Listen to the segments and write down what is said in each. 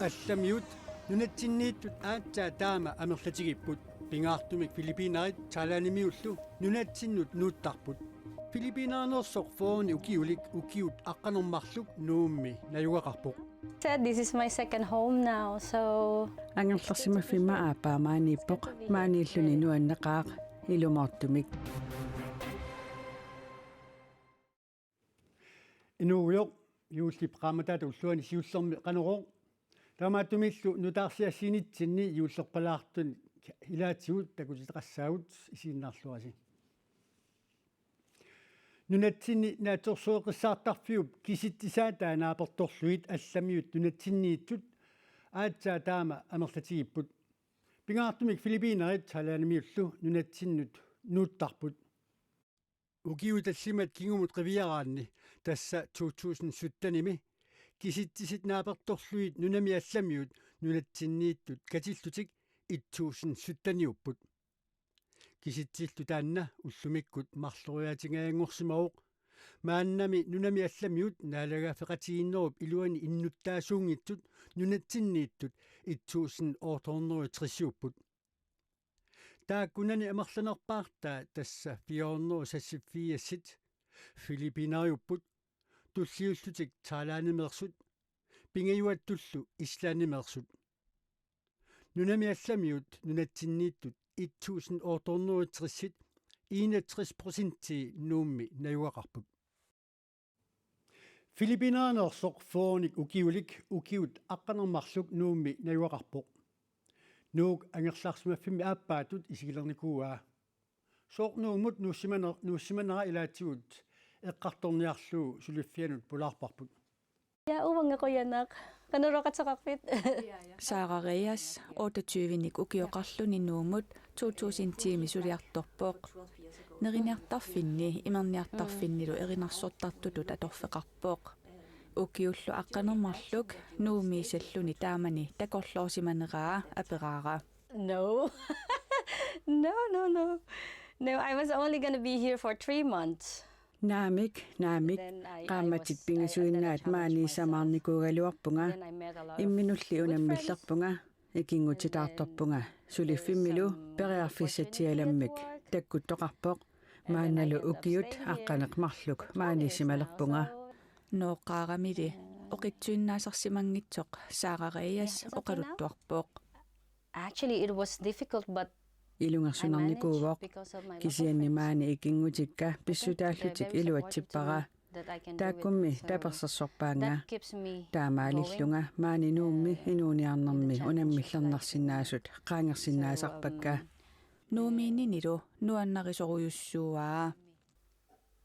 алламиут нунатсиннииттут аатсаа таама амерлатигиппут пингаартумик филиппинарит таалаанимиуллу нунатсиннут нууттарпут филиппинаарнерсоқ фоони укиут аққанермарлук нуумми наюгақарпоқ. This is my second home now, so ангерлэрсимаффима аапаамаанииппоқ мааниллуни нуаннеқаақ илумаартумик инууйоқ юуллиппеқааматаата уллуани сиуллерми қанероқ таамааттумиллу нутаарсиассинитсинни юуллерпалаартун илаатсигут такуситеқассаагут исииннаарлуаси нунатсинни наатерсуоқиссаартарфиуп киситтисаатаа наапорторлуит алламиут нунатсиннииттут аатсаа таама амерлатигиппут пингаартумик филиппинарит таалаанимиуллу нунатсиннут нууттарпут укиуталлимат кингумут қивиараанни тасса 2017-ними киситтисит наапорторлуит нунами алламиут нунатсиннииттут катиллутик 1017-ниуппут киситсиллу таанна уллумиккут марлориатингаангорсимаоқ мааннами нунами алламиут наалагафеқатигиннеруп илуани иннуттаасуунгитсут нунатсиннииттут 1830-уппут тааккунани амерланерпаартаа тасса 464-сит филиппинариуппут туллиуллутик таалаанимерсут пингаюаттуллу ислаанимерсут нунами алламиут нунатсиннииттут 1830-сит 61% нуумми наюақарпут филиппинаарнерсоқ фооник укиут аққанермарлук нуумми наюақарпоқ нуук ангерлаарсимаффими ааппаатут исигилерникууаа соорнуумут нууссиманера илаатсигут эққарторниарлуу сулиффианут пулаарпарпут ja uvangaqoyanaq qanuroqatsoqarpit Saararias 28-ник укиоқарлуни нуумут 2000-тими сулиарторпоқ неринниартарфинни имерниартарфиннилу эринарсортартутут аторфеқарпоқ укиуллу аққанермарлук нуумиисаллуни таамани такорлоорсиманераа апераара no no I was only going to be here for 3 months наамик qaammatit pingasuinnaat maani samaarnikuugaluarpunga imminulli unamмиллерpunga ikingutitaartorpunga suliffimmilu periarfissatialammik takkuttoqarpoq maannalu ukiut aqqaneqmarluk maanissimalerpunga nooqqaaramili oqitsuinnaasarsimangitsoq saararias oqaluttuarpoq actually it was difficult but ilungersunarnikuuvoq kisiannimaani ikingutikka pissutaallutik iluatsippara taakkummi tapersersorpaanga taamaalillunga maani nuummi inuuniarnermi unammillernersinnaasut qaangersinnaasarpakka nuumiinninilu nuannarisoruyussuuaa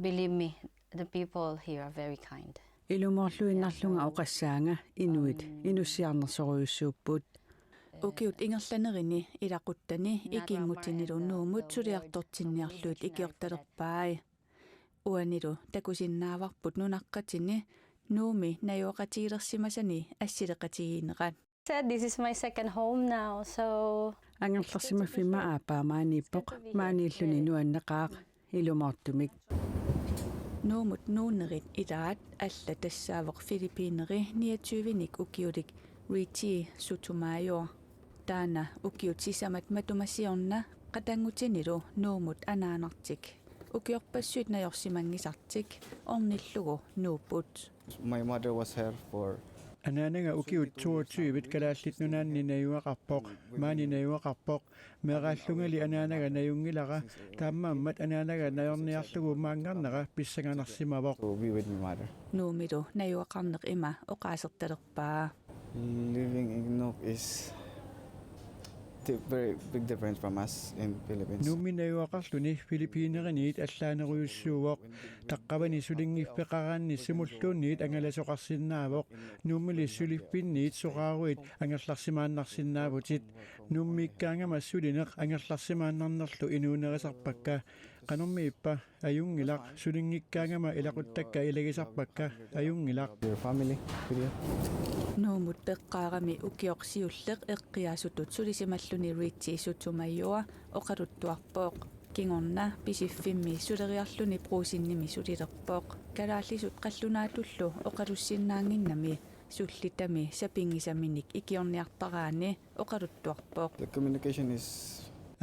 believe me the people here are very kind ilumorluinnarlunga oqassaanga inuit inussiarnersoruyussuupput ukiut ingerlanerini ilaquttani ikingutinilu nuumut suliartortinniarluut ikiortalerpaai uanilu takusinnaavarput nunaqqatini nuumi nayoqatigilersimasani assileqatigiineqat this is my second home now so angerlersimaffimma aapaamaaniippoq maaniilluni nuanneqaaq ilumaartumik nuumut nuunerit ilaat alla tassaaveq Filippiineri 29-nik ukiulik Richi Sutumayo taana ukiut sisamat matumasiorna qatangutinilu nuumut anaanartik ukiorpassuit najorsimangisartik ornillugu nuuput My mother was here for анаанага укиут 22-вит калааллит нунаанни наюақарпоқ маани наюақарпоқ меқааллунгали анаанага наюнгилара тааммааммат анаанага наёрниарлугу маангарнера писсаганарсимавоқ to be with my mother. nuumilu nayuaqarneq ima oqaasertalerpaa Living in Nuuk is very big difference from us in Philippines. нуумми наюақарлуни филиппинеринит аллаанеруйуссууоқ таққавани сулингиффеқараанни симуллуунниит ангаласоқарсиннаавоқ нууммили сулиффинниит соқааруит ангерларсимааннарсиннаавутит нууммиккаангама сулинеқ ангерларсимааннарнерлу инуунерисарпакка qanummiippa ayungilaq sulinngikkaangama ilaquttakka ilagisarpakka ayungilaq Your family with you? nuumut peqqaarami ukiorsiulleq eqqiaasutut sulisimalluni Richi Sutumayua oqaluttuarpooq kingorna pisiffimmi suleriarluni pruusinnimi sulilerpooq kalaallisut qallunaatullu oqalussinnaanginnami суллитами сапингисаминик икиорниартараани оқалуттуарпоқ. The communication is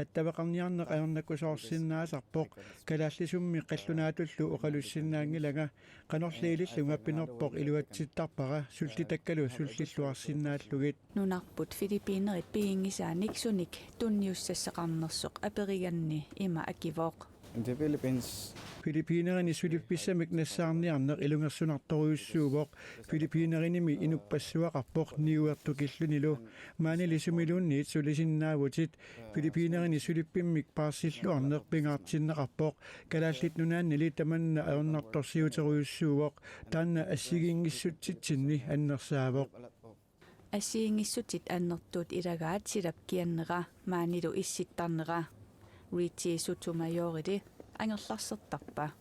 аттавақарниарнеқ аернаккусоорсиннаасарпоқ калааллисумми қаллунаатуллу оқалуссиннаангилага канорлиилиллунга пинерпоқ илуатситтарпара суллитаккалу суллиллуарсиннааллугит Нунарпут филиппинерит пиингисааник суник тунниуссассақарнерсоқ апериганни има акивоқ. in the Philippines. Филиппинерини сулипписсамик нассаарниарнеқ илунгерсунарторуйуссуувоқ филиппинериними инуппассуақарпоқ ниуертукиллунилу маанилисумилуунниит сулисиннаавутит филиппинерини сулиппиммик паарсиллуарнеқ пингаартиннеқарпоқ калааллит нунааннили таманна аернарторсиутеруйуссуувоқ таанна ассигингиссутситсинни аннерсаавоқ Ассиингиссутит аннертуут илагаат силапкианнера маанилу исситтарнера Richie Sotomayor ангерларсертарпа.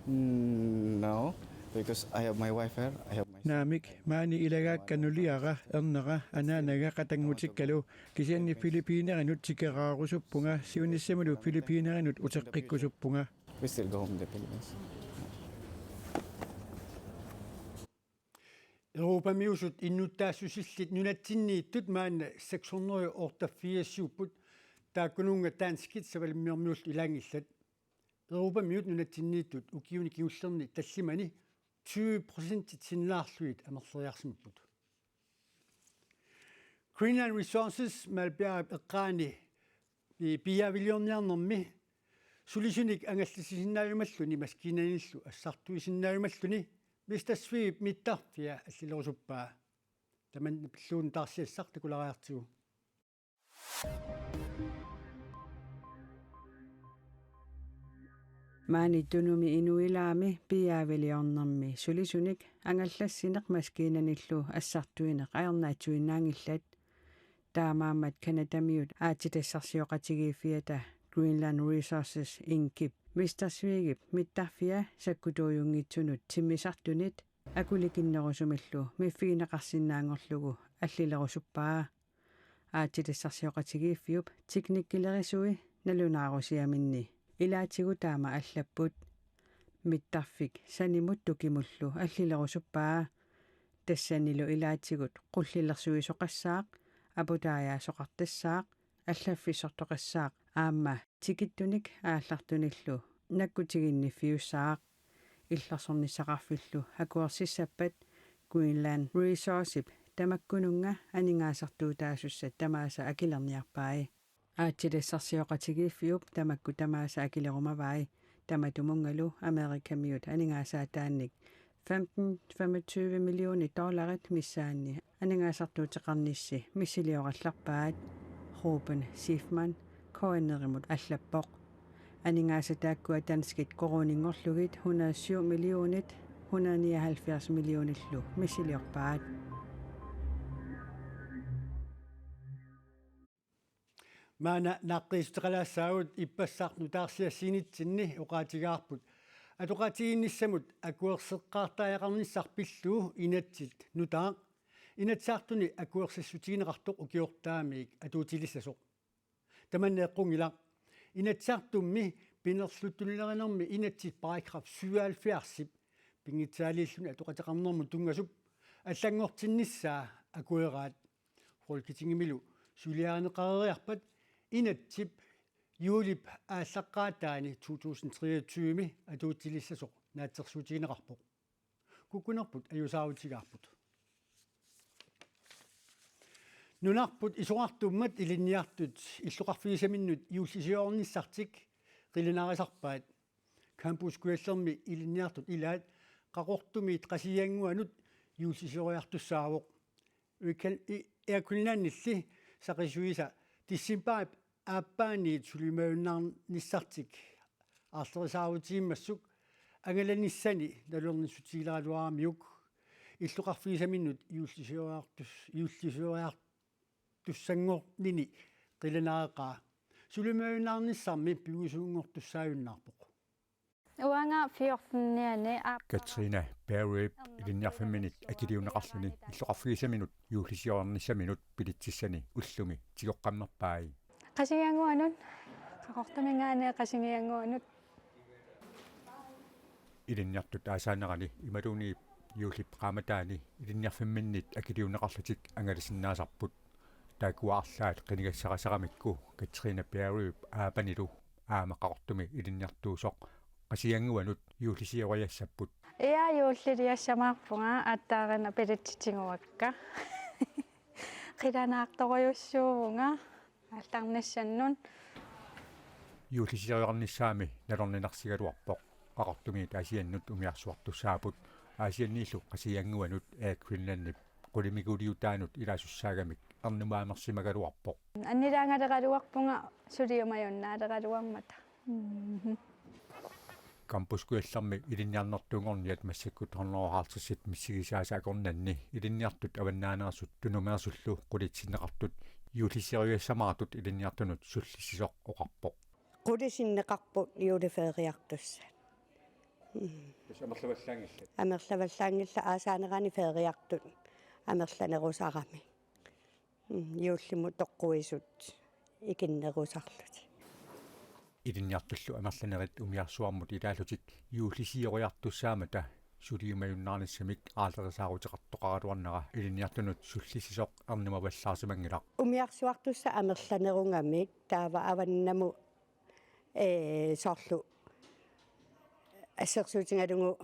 No, because I have my wife here. I have my наамик маани илагаакканулиара ернера анаанага катангутиккалу кисианни филиппинеринут тикераарусуппунга сиуниссамулу филиппинеринут утеққиккусуппунга We still go home in the Philippines. Europamiusut innuttaasussillit nunatsinniittut maanna 600 ortaffiassuupput taakkununga taanskit savalimmiormiullu ilaangillat Europamiut nunatsinniittut ukiuni kiullerni tallimani 20% sinnaarluit amerleriarsimupput Greenland Resources malpiarap eqqaani piavilliorniarnermi sulisunik angallisisinnaayumalluni maskiinanillu assartuisinnaajummalluni Mistasviip mittarfia allilorsuppaa taman pilluun tarsiassartakulariartigu Maani tunumi inuilaami piaaviliornermi sulisunik angallassineq maskiinanillu assartuineq aernaatuinnaangillat taamaammat kanatamiut aatitassarsioqatigiiffiata Greenland Resources Inkip Mistasviigip mittarfia sakkutuujungitsunut timmisartunit akulikinnerusumillu miffigineqarsinnaangorlugu allilerusuppaa aatitassarsioqatigiiffiup tiknikkilerisui nalunaarusiaminni ilaatigu taama allapput mittarfik sanimut tukimullu allilerusuppaa тассанилу илаатигут qullilersuisoqassaaq апутааяасоqartassaaq аллаффисортоqassaaq аама тикиттуник ааллартуниллу наккутигинниффиуссаақ илларсорнissaqarfillu акуарсиссаппат Greenland Resources тамаккунунга анингаасартуутаасуссат тамааса акилерниарпаи аатилассарсиоqatigiiffiup таmakku тамааса акилерумаваи таматумунгалу америкамиут анингаасаатаанник 15-25 миллиони долларит миссаанни анингаасартуутеқарнissi миссилиоралларпаат Ruben Sifman коэнеримут аллаппоқ анингаасатааккуа танскит корунингорлугит 107 миллионит 179 миллиониллу миссилиорпаат maana naaqqiisteqalaassaagut ippassarnu taarsiassiinitsinni uqaatigaarput atuqatigiinnissamut akuerseqqaartaajaqarnissarpilluu inatsit nutaaq inatsaartuni akuersassutigineqartoq ukiortaamiik atuutilissasoq tamanneeqqungilaq inatsaartummi pinerluttullerinermi inatsit paragraf 77 pingitsaaliilluni atuqataqarnermu tungasup аллангортиннissaa акуераат фолкитингимилу сулиарнеқарeriarpat inatsip юулип ааллаққаатаани 2023ми атуутилиссасоқ наатсерсуутигинеқарпоқ куккунерпут аюсаавутигаарпут нунарпут исоқартуммат илинниартут иллоқарфигисаминнут юуллисиорниссартик қилинаарисарпаат кампус куаллерми илинниартут илаат қақортумиит қасиангуанут юуллисиориартуссаавоқ уикан эркулинаннилли сақисуиса тиссимпаап ааппааниит сулимауннаарниссартик аарлерисаавутииммассук ангаланиссани налуерниссутигилаалуарамиук иллоқарфигисаминнут юуллисиориартуссангорнини қилинаареқаа сулимауннаарниссарми пигусуунгортуссааюннаарпоқ Uanga 14-niani Katrina Barrep ilinniarfamminit akiliuneqarluni illoqarfigisaminut yuullisiornissaminut pilitsissani ullumi tigoqqammerpaai qasingianguanut qaqortamingaani qasingianguanut ilinniartut aasaannerani imaluuni юулип qaamataani ilinniarfimminnit akiliunaqarlutik angalisinnaasarput taakuaarlaat qinigassaqasaqamikku Katrina Berry aapanilu aamaqaqortumi ilinniartuusoq qasianguanut yuullisiuajassaput Ia juulliliassamaarpunga аттаарина пилитситигуакка қиланаарториуссуувнга алларнассаннун юуllisiuarnissaami nalorninarsigaluarpoq qaqortumiit asiannut umiarsuartussaaput asianniillu qasianguanut Greenlandnip qulimiguliutaanut ilasussaagamik arnumaamersimagaluarpoq аннилаангалеқалуарпунга сулиумаюннаалеқалуармата кампускуалларми илинниарнэртунгорниат массаккут хорнооraartissit миссигисаасаакорнанни илинниартут аваннаанерсут тунумеерсуллу qulitsinneqartut юулисериуссамаратут илинниартунут суллиссисоқ оқарпоқ qulisinnеқарпут юулифеериартусса амерлаваллаангилла аасаанерани феериартут амерланерусарами юуллиму тоққуисут икиннерусарлут илинниартуллу амерланерит умиарсуармут илаалутик юуллисиориартуссаамата сулиумаюннаарниссамик аалерисаарутеқартоқаралуарнера илинниартунут суллиссисоқ арнумаваллаарсимангилақ умиарсуартусса амерланерунгамик таава аваннаму соорлу ассерсуутингалугу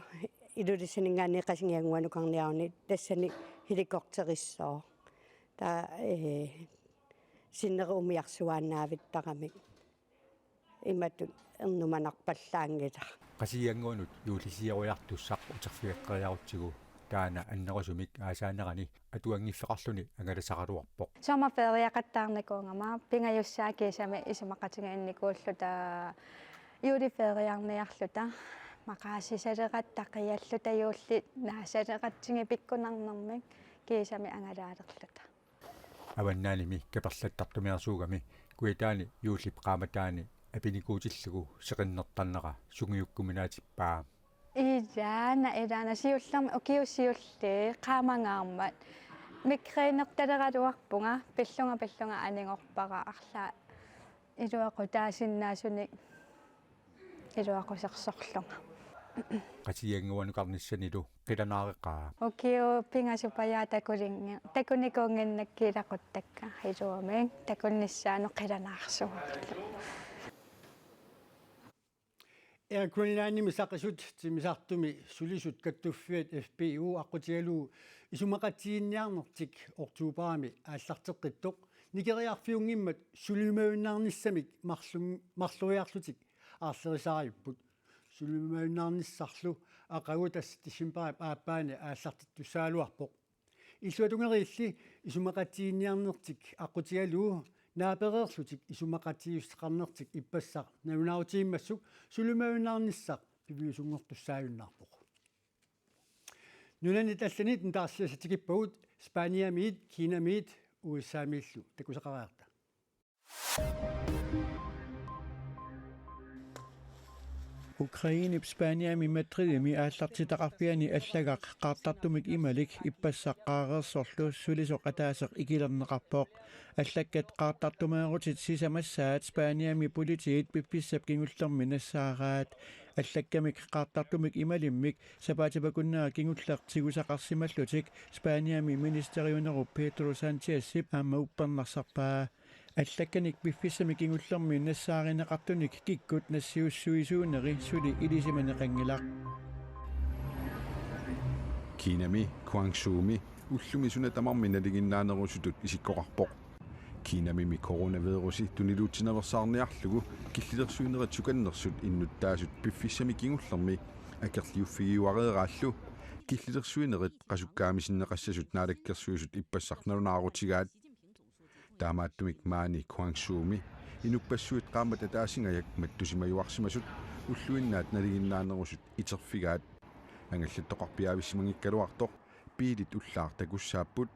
илулисинингаани қасингиангуанукарниарни тассани хеликоптериссоо та синнерумиарсуааннаавиттарамик имату эрнуманарпаллаангила qasianguanut юуллисиориартуссақ утерфиэққариарутсигу таана аннерусумик аасаанерани атуангиффеқарлуни ангаласақалуарпоқ sommerferiaqattaarnikuungama pingayussaakisami isumaqqatigaannikуулluta juuliferiarniarluta maqaasisaleqattaqialluta juulli naasaleqatsingi pikkunarnermik kiisami angalaalerluta аваннааними каперлаттартумиарсуугами куитаани юуллип qaamataani апиникуутиллугу сеқиннертарнера сунгиуккуминаатиппаа илаана сиуллерми укиуссиулли qaamangаармат микринерталераluarpunga пиллунга анигорпара арлаа илуақу таасиннаасуни илуақусерсорлунга qasianguanуqarnissanилу qilanaaqeqaa укиу пингасупая такуникуунгиннаккилақуттакка илуамин такунниссаану қиланаарсуарлу Greenlandnimi saqisut timisartumi sulisut kattuффиат FPU аққутигалуу исумақатиинниарнертик ортуупарами ааллартеққиттоқ никериарфиунгиммат сулимавиннаарниссамик марлуиарлутик аарлерисаариуппут сулимавиннаарниссарлу ақагутас тиссимпарап ааппаани ааллартиттуссаалуарпоқ иллуатунгериилли исумақатиинниарнертик аққутигалуу нааперерлутик исумақатиуссеқарнертик иппассақ навинаутииммассук сулимавиннаарниссақ пивиусунгортуссааюннаарпоқ нунани талланит нтаарсиасатикиппагут Спаниамиит Кинамиит USA-мииллу такусақариарта Ukraine Spaniami Madridimi ааллартитақарпиани аллагақ qaartartumik ималик иппассаққаареерсорлу сулисоқатаасеқ икилернеқарпоқ аллаккат qaartartumaarutit сисамассаат Spaniami политиит пипписсап кингуллерми нассаараат аллаккамик qaartartumik ималиммик сапаатипакуннаа кингуллертигусақарсималлутик Spaniami министериунеру Pedro Sánchez аама уппернарсарпаа аллакканик пиффиссами кингуллерми нассааринеқартуник киккут нассиуссуисуунери сули илисиманеқангилақ Kinami Guangzhouми уллуми суна тамарми налигиннаанерусутут исиккоқарпоқ Kinami коронавируси тунилуутсинерсаарниарлугу киллилерсуинерат суканнерсут иннуттаасут пиффиссами кингуллерми акерлиуффигиуареерааллу киллилерсуинерит қасуккаамисиннеқассасут наалаккерсуисут иппассарнерунаарутигаат таамааттумик маани Guangzhouми инуппассуит qaamata таасингаяк маттусимаюарсимасут уллуиннаат налигиннаанерусут итерфигаат ангаллаттоқарпиаависсимангиккалуартоқ пиилит уллаар такуссааппут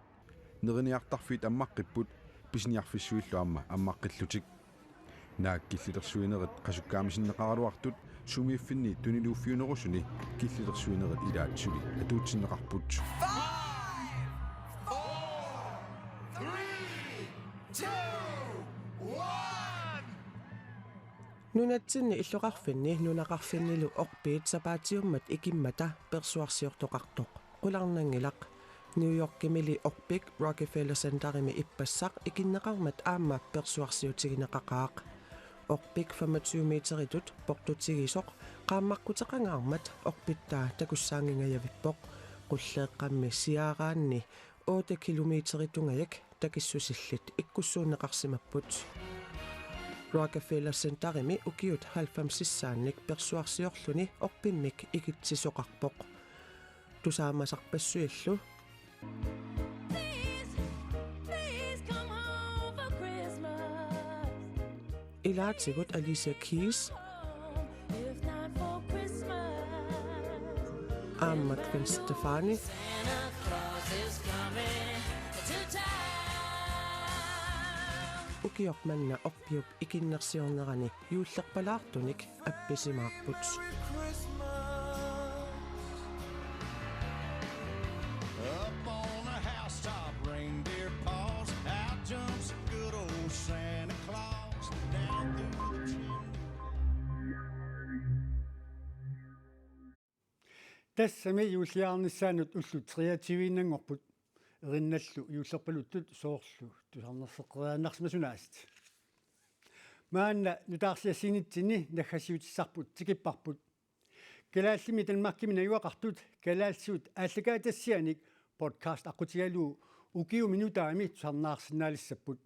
нерниартарфит аммаққиппут писниарфиссуиллуамма аммаққиллутик наак киллилерсуинерит қасуккаамисиннеқаралуартут сумииффинни тунилууффиунерусуни киллилерсуинерит илаатсули атуутсиннеқарпут нунатсинни иллоқарфинни нунақарфиннилу орпиит сапаатиуммат икиммата персуарсиортоқартоқ qularnangilaq New York-kimili orpik Rockefeller Centerimi ippassaq ikinneqarmat aamma persuarsiutigineqaqaaq orpik 25 meteritut portutigisoq qaammarkuteqangaarmat orpittaa takussaangingayavippoq qulleeqqammi siaaraanni 8 kilometeritungajak takissusillit ikkussuunneqarsimapput Rockefeller Centerimi ukiut 90-sissaannik persuarsiorluni orpimmik ikitsisoqarpoq tusaamasarpassuillu ilaatigut Alicia Keys aammat Gwen Stefani ukiormanna orpiup ikinnersiornerani yuullerpalaartunik appisimaarput тассами юуллиарнissaanут уллу креативинангорпут эринналлу юуллерпалуттут соорлу тусарнерсеққерианнарсимасунааст маанна нутаарсиассинитсини наггасиутиссарпут тикиппарпут калааллими талмаркими наюақартут калаалсуут ааллагаатассианик подкаст аққутигалуу укиу минутаами тусарнаарсинаалиссаппут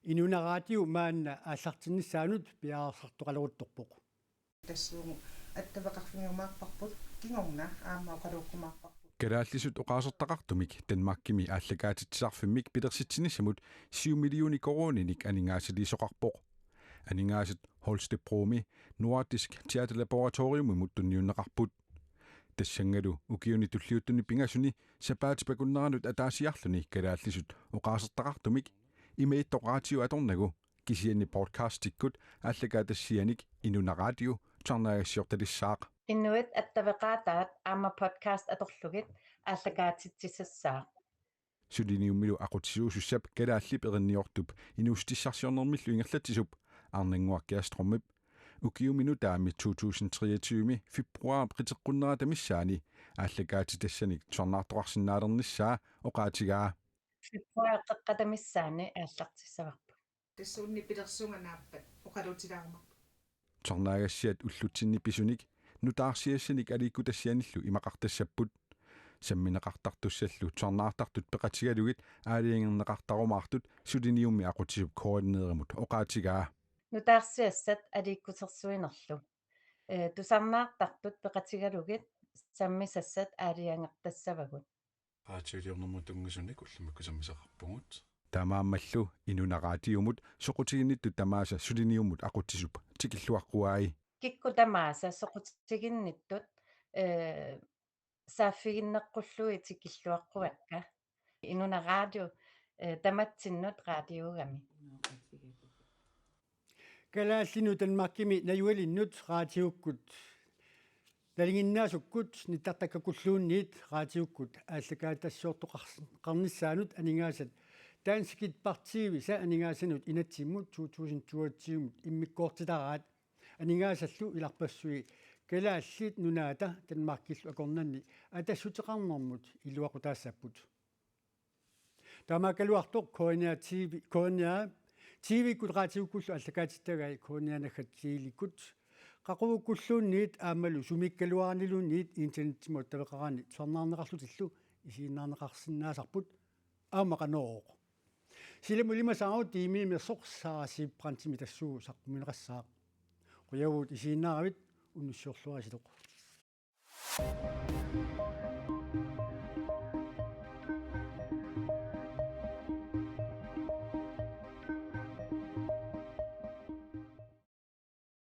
инуна радио маанна ааллартиннissaanут пиаарсартоқалерутторпоқ тассууму аттавақарфингумаарпарпут кингорна аама оқалууккумаарпарпут Karaallисут oqaasartaqartumik Danmarkimi ааллагаатитсаарфиммик пилерситсинissамут 7 миллиони корониник анингаасалисоқарпоқ анингаасат Holstebromi Nordisk Teaterlaboratorium муттунниуннеқарпут тассангалу укиуни туллиуттуни пингасуни сапаатипакуннеранут атаасиарлуни калааллисут oqaasartaqartumik имеиттоқаатиу аторнагу кисиани подкастиккут ааллагаатассианик инуна радио тарнаагассиорталиссаақ Inuit attavaqaataat aama podcast atorlugit ааллагаатитсиссаа сулиниуммилу aqutisiusussap kalааллип еринниортуп инуустиссарсиорнэрмиллу ингерлатисуп арнингуаккиаструммип укиуминутаами 2023 фебруар притеққуннератамиссаани ааллагаатитассаник торнаартоқарсинаалерниссаа оqaатигаа фебруар қеққатамиссаани ааллартиссаварпу тассуунни пилерсунганааппат оқалутилаарма торнаагассиат уллутсинни писуник нутаарсиассаник аликкутассианиллу имақартассаппут самминеқартартуссаллу торнаартартут пеқатигалугит аалиангернеқартарумаартут сулиниумми ақутисуп координеерамут оqaатигаа нутаарсиассат аликкутерсуинерлу тусарнаартартут пеқатигалугит саммисассат аалиангертассавагут аатиулиорнэрму тунгасуник уллумаккусаммисақарпугут тамааммаллу инунараатиумут соқутигиннитту тамааса сулиниуммут ақутисуп тикиллуаққуаи кикку тамааса соқутигинниттут сааффигиннеққуллуи тикиллуаққуакка инуна радио таматсиннут радиогами калааллину танмаркими наюалиннут радиоккут талингиннаасуккут ниттартаккакуллуунниит радиоккут ааллагаатассуортоқарниссаанут анингаасат таанскит партиви са анингаасанут инатсиммут 2022 иммиккоортитараат анингаасаллу иларпассуи калааллит нунаата танмаркиллу акорнанни атассутеқарнэрмут илуақутаассаппут тамакалуартоқ кониа TV кут радиоккуллу аллагаатиттагай конианахатсииликкут қақувуккуллуунниит аамалу сумиккалуарнилуунниит интернеттимут тавеқарани сорнаарнеқарлутиллу исииннаарнеқарсинаасарпут аамақаноо силемулимасаарут тимимерсоқ саарасиппрантими тассуу саққуминеқассаа қуявут исииннааравит унуссиорлуарисилоқ